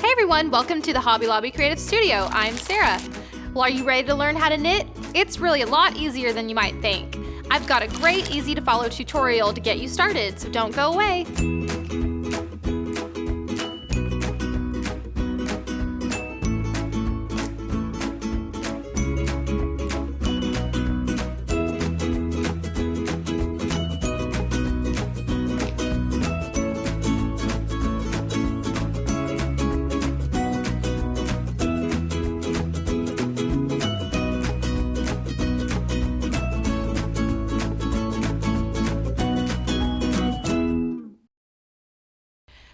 Hey everyone, welcome to the Hobby Lobby Creative Studio. I'm Sarah. Well, are you ready to learn how to knit? It's really a lot easier than you might think. I've got a great, easy to follow tutorial to get you started, so don't go away.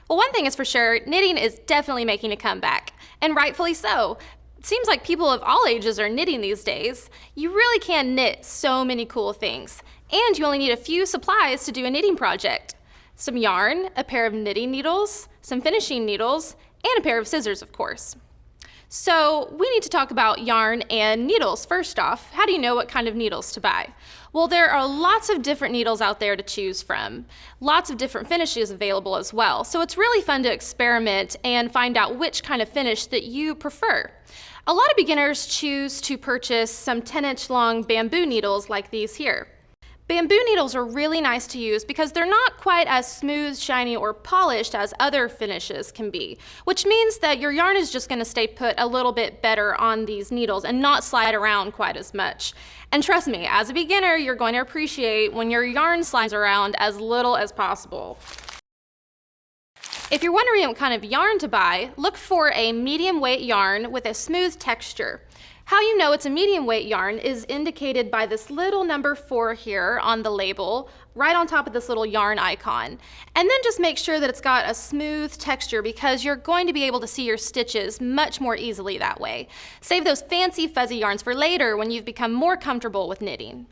Well, one thing is for sure, knitting is definitely making a comeback, and rightfully so. It seems like people of all ages are knitting these days. You really can knit so many cool things, and you only need a few supplies to do a knitting project. Some yarn, a pair of knitting needles, some finishing needles, and a pair of scissors, of course. So we need to talk about yarn and needles first off. How do you know what kind of needles to buy? Well, there are lots of different needles out there to choose from. Lots of different finishes available as well. So it's really fun to experiment and find out which kind of finish that you prefer. A lot of beginners choose to purchase some 10-inch long bamboo needles like these here. Bamboo needles are really nice to use because they're not quite as smooth, shiny, or polished as other finishes can be, which means that your yarn is just going to stay put a little bit better on these needles and not slide around quite as much. And trust me, as a beginner, you're going to appreciate when your yarn slides around as little as possible. If you're wondering what kind of yarn to buy, look for a medium weight yarn with a smooth texture. How you know it's a medium weight yarn is indicated by this little number 4 here on the label, right on top of this little yarn icon. And then just make sure that it's got a smooth texture because you're going to be able to see your stitches much more easily that way. Save those fancy fuzzy yarns for later when you've become more comfortable with knitting.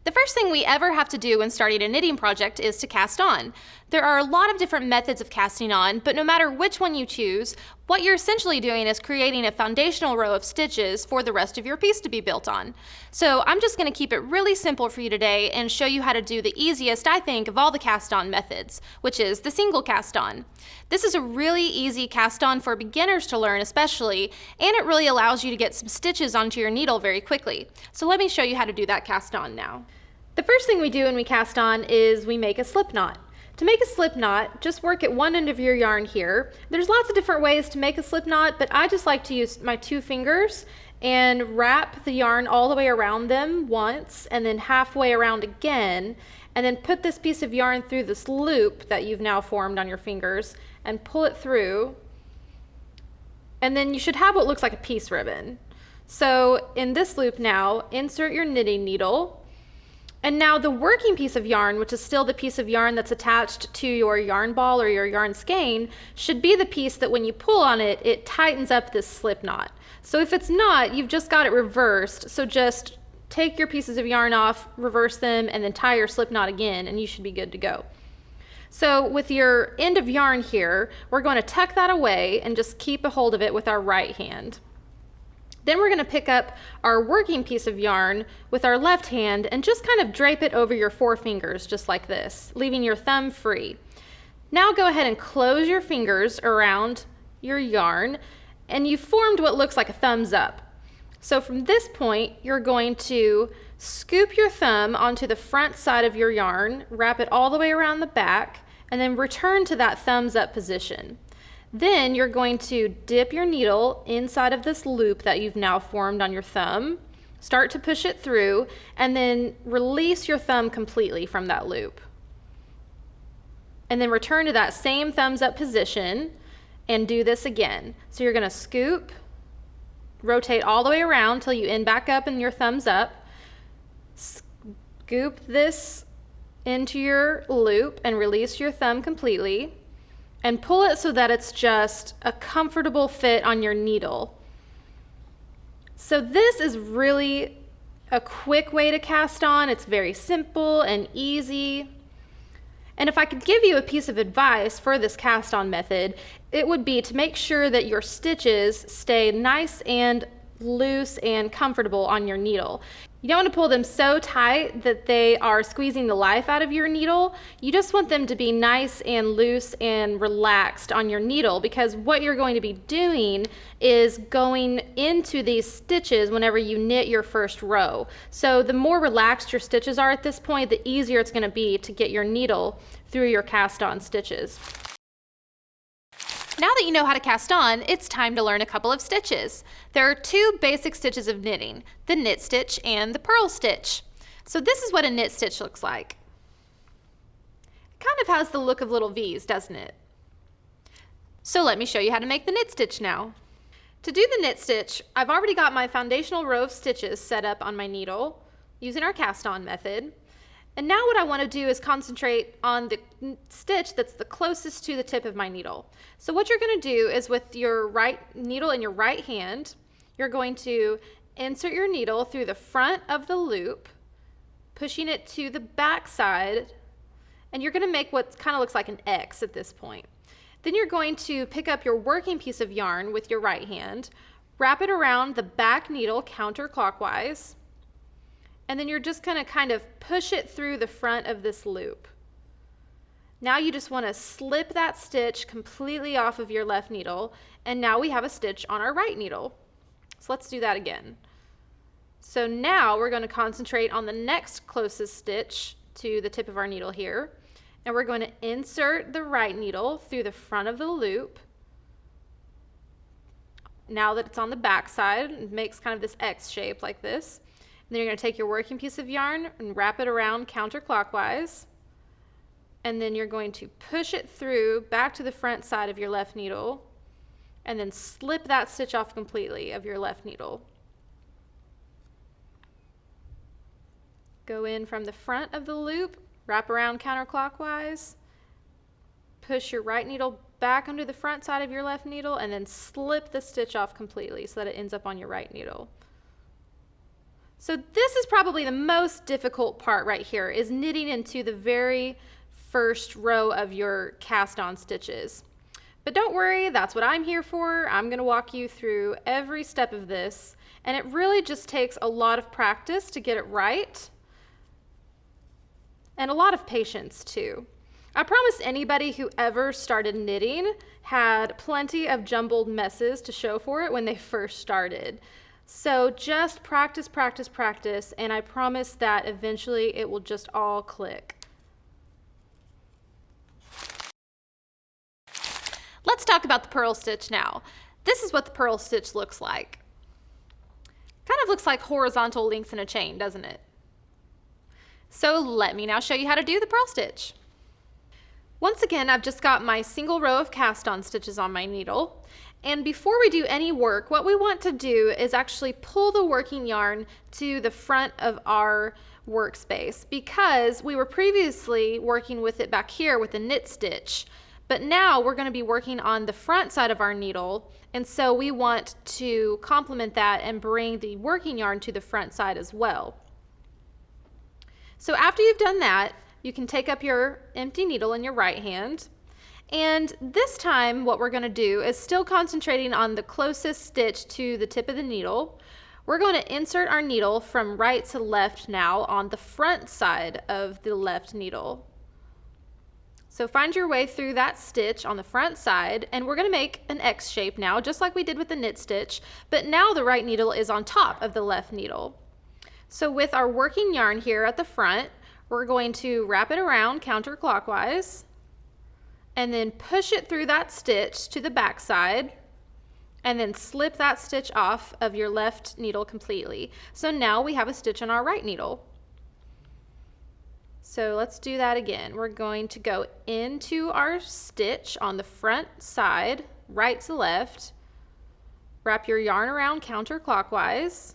The first thing we ever have to do when starting a knitting project is to cast on. There are a lot of different methods of casting on, but no matter which one you choose, what you're essentially doing is creating a foundational row of stitches for the rest of your piece to be built on. So I'm just going to keep it really simple for you today and show you how to do the easiest, I think, of all the cast on methods, which is the single cast on. This is a really easy cast on for beginners to learn especially, and it really allows you to get some stitches onto your needle very quickly. So let me show you how to do that cast on now. The first thing we do when we cast on is we make a slip knot. To make a slip knot, just work at one end of your yarn here. There's lots of different ways to make a slip knot, but I just like to use my 2 fingers and wrap the yarn all the way around them once and then halfway around again, and then put this piece of yarn through this loop that you've now formed on your fingers and pull it through, and then you should have what looks like a piece ribbon. So in this loop now, insert your knitting needle. And now the working piece of yarn, which is still the piece of yarn that's attached to your yarn ball or your yarn skein, should be the piece that when you pull on it, it tightens up this slip knot. So if it's not, you've just got it reversed. So just take your pieces of yarn off, reverse them, and then tie your slip knot again, and you should be good to go. So with your end of yarn here, we're going to tuck that away and just keep a hold of it with our right hand. Then we're going to pick up our working piece of yarn with our left hand and just kind of drape it over your 4 fingers just like this, leaving your thumb free. Now go ahead and close your fingers around your yarn, and you've formed what looks like a thumbs up. So from this point, you're going to scoop your thumb onto the front side of your yarn, wrap it all the way around the back, and then return to that thumbs up position. Then you're going to dip your needle inside of this loop that you've now formed on your thumb, start to push it through, and then release your thumb completely from that loop. And then return to that same thumbs up position and do this again. So you're going to scoop, rotate all the way around till you end back up in your thumbs up, scoop this into your loop and release your thumb completely, and pull it so that it's just a comfortable fit on your needle. So this is really a quick way to cast on. It's very simple and easy. And if I could give you a piece of advice for this cast on method, it would be to make sure that your stitches stay nice and loose and comfortable on your needle. You don't want to pull them so tight that they are squeezing the life out of your needle. You just want them to be nice and loose and relaxed on your needle, because what you're going to be doing is going into these stitches whenever you knit your first row. So the more relaxed your stitches are at this point, the easier it's going to be to get your needle through your cast on stitches. Now that you know how to cast on, it's time to learn a couple of stitches. There are two basic stitches of knitting, the knit stitch and the purl stitch. So this is what a knit stitch looks like. It kind of has the look of little V's, doesn't it? So let me show you how to make the knit stitch now. To do the knit stitch, I've already got my foundational row of stitches set up on my needle using our cast on method. And now what I want to do is concentrate on the stitch that's the closest to the tip of my needle. So what you're going to do is, with your right needle in your right hand, you're going to insert your needle through the front of the loop, pushing it to the back side, and you're going to make what kind of looks like an X at this point. Then you're going to pick up your working piece of yarn with your right hand, wrap it around the back needle counterclockwise, and then you're just going to kind of push it through the front of this loop. Now you just want to slip that stitch completely off of your left needle, and now we have a stitch on our right needle. So let's do that again. So now we're going to concentrate on the next closest stitch to the tip of our needle here, and we're going to insert the right needle through the front of the loop. Now that it's on the back side, it makes kind of this X shape like this. Then you're going to take your working piece of yarn and wrap it around counterclockwise, and then you're going to push it through back to the front side of your left needle, and then slip that stitch off completely of your left needle. Go in from the front of the loop, wrap around counterclockwise, push your right needle back under the front side of your left needle, and then slip the stitch off completely so that it ends up on your right needle. So this is probably the most difficult part right here, is knitting into the very first row of your cast on stitches. But don't worry, that's what I'm here for. I'm going to walk you through every step of this, and it really just takes a lot of practice to get it right, and a lot of patience too. I promise anybody who ever started knitting had plenty of jumbled messes to show for it when they first started. So just practice, practice, practice, and I promise that eventually it will just all click. Let's talk about the purl stitch now. This is what the purl stitch looks like. Kind of looks like horizontal links in a chain, doesn't it? So let me now show you how to do the purl stitch. Once again, I've just got my single row of cast on stitches on my needle. And before we do any work, what we want to do is actually pull the working yarn to the front of our workspace, because we were previously working with it back here with the knit stitch. But now we're going to be working on the front side of our needle, and so we want to complement that and bring the working yarn to the front side as well. So after you've done that, you can take up your empty needle in your right hand, and this time what we're going to do is still concentrating on the closest stitch to the tip of the needle. We're going to insert our needle from right to left now on the front side of the left needle. So find your way through that stitch on the front side, and we're going to make an X shape now, just like we did with the knit stitch, but now the right needle is on top of the left needle. So with our working yarn here at the front, we're going to wrap it around counterclockwise, and then push it through that stitch to the back side, and then slip that stitch off of your left needle completely. So now we have a stitch on our right needle. So let's do that again. We're going to go into our stitch on the front side, right to left, wrap your yarn around counterclockwise,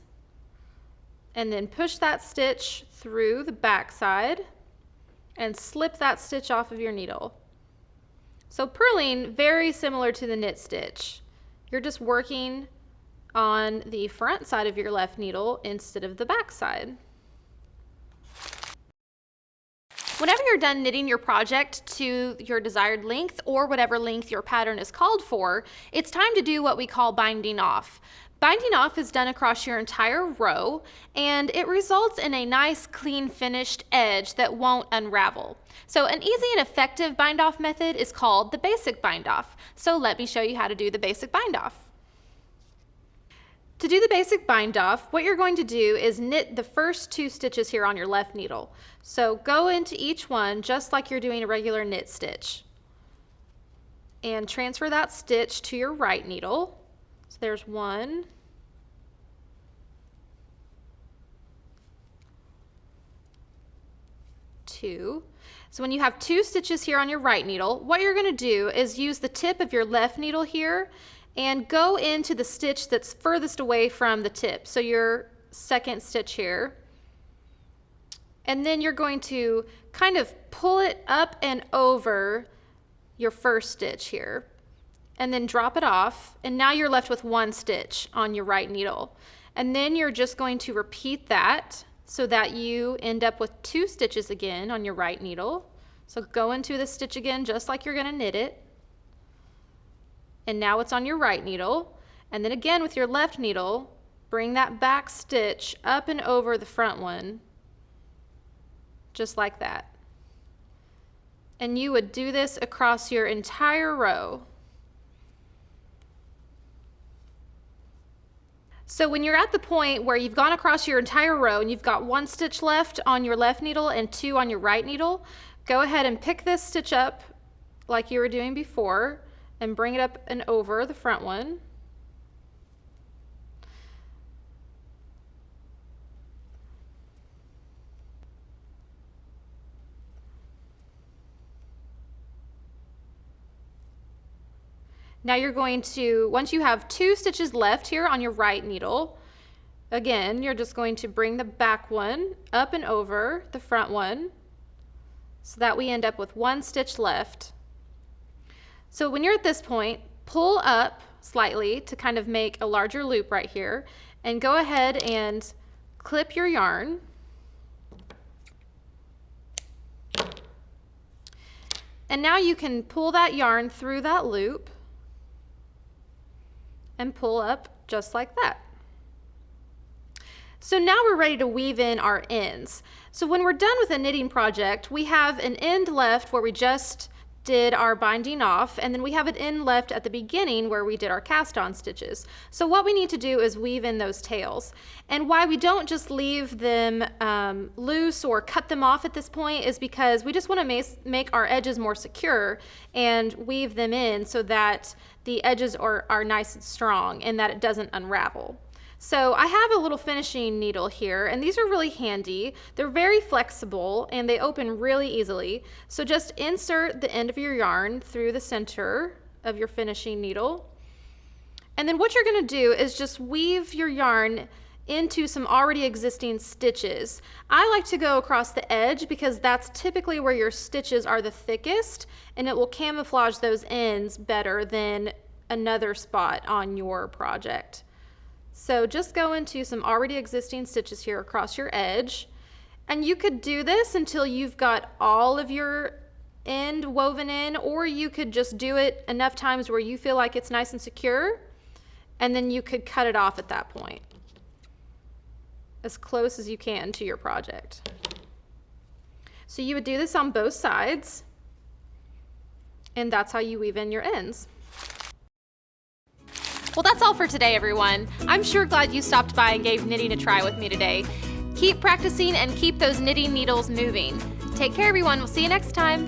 and then push that stitch through the back side and slip that stitch off of your needle. So purling, very similar to the knit stitch. You're just working on the front side of your left needle instead of the back side. Whenever you're done knitting your project to your desired length or whatever length your pattern is called for, it's time to do what we call binding off. Binding off is done across your entire row, and it results in a nice, clean, finished edge that won't unravel. So an easy and effective bind off method is called the basic bind off. So let me show you how to do the basic bind off. To do the basic bind off, what you're going to do is knit the first 2 stitches here on your left needle. So go into each one just like you're doing a regular knit stitch. And transfer that stitch to your right needle. So there's 1. 2. So when you have 2 stitches here on your right needle, what you're going to do is use the tip of your left needle here and go into the stitch that's furthest away from the tip. So your second stitch here. And then you're going to kind of pull it up and over your first stitch here. And then drop it off. And now you're left with 1 stitch on your right needle. And then you're just going to repeat that so that you end up with 2 stitches again on your right needle. So go into the stitch again just like you're going to knit it. And now it's on your right needle. And then again with your left needle, bring that back stitch up and over the front one, just like that. And you would do this across your entire row. So when you're at the point where you've gone across your entire row and you've got 1 stitch left on your left needle and 2 on your right needle, go ahead and pick this stitch up like you were doing before and bring it up and over the front one. Now you're going to, once you have 2 stitches left here on your right needle, again, you're just going to bring the back one up and over the front one so that we end up with 1 stitch left. So when you're at this point, pull up slightly to kind of make a larger loop right here, and go ahead and clip your yarn. And now you can pull that yarn through that loop and pull up just like that. So now we're ready to weave in our ends. So when we're done with a knitting project, we have an end left where we just did our binding off, and then we have an end left at the beginning where we did our cast on stitches. So what we need to do is weave in those tails. And why we don't just leave them loose or cut them off at this point is because we just want to make our edges more secure and weave them in so that the edges are nice and strong and that it doesn't unravel. So I have a little finishing needle here, and these are really handy. They're very flexible and they open really easily. So just insert the end of your yarn through the center of your finishing needle. And then what you're going to do is just weave your yarn into some already existing stitches. I like to go across the edge because that's typically where your stitches are the thickest, and it will camouflage those ends better than another spot on your project. So just go into some already existing stitches here across your edge, and you could do this until you've got all of your end woven in, or you could just do it enough times where you feel like it's nice and secure, and then you could cut it off at that point as close as you can to your project. So you would do this on both sides, and that's how you weave in your ends. Well, that's all for today, everyone. I'm sure glad you stopped by and gave knitting a try with me today. Keep practicing and keep those knitting needles moving. Take care, everyone. We'll see you next time.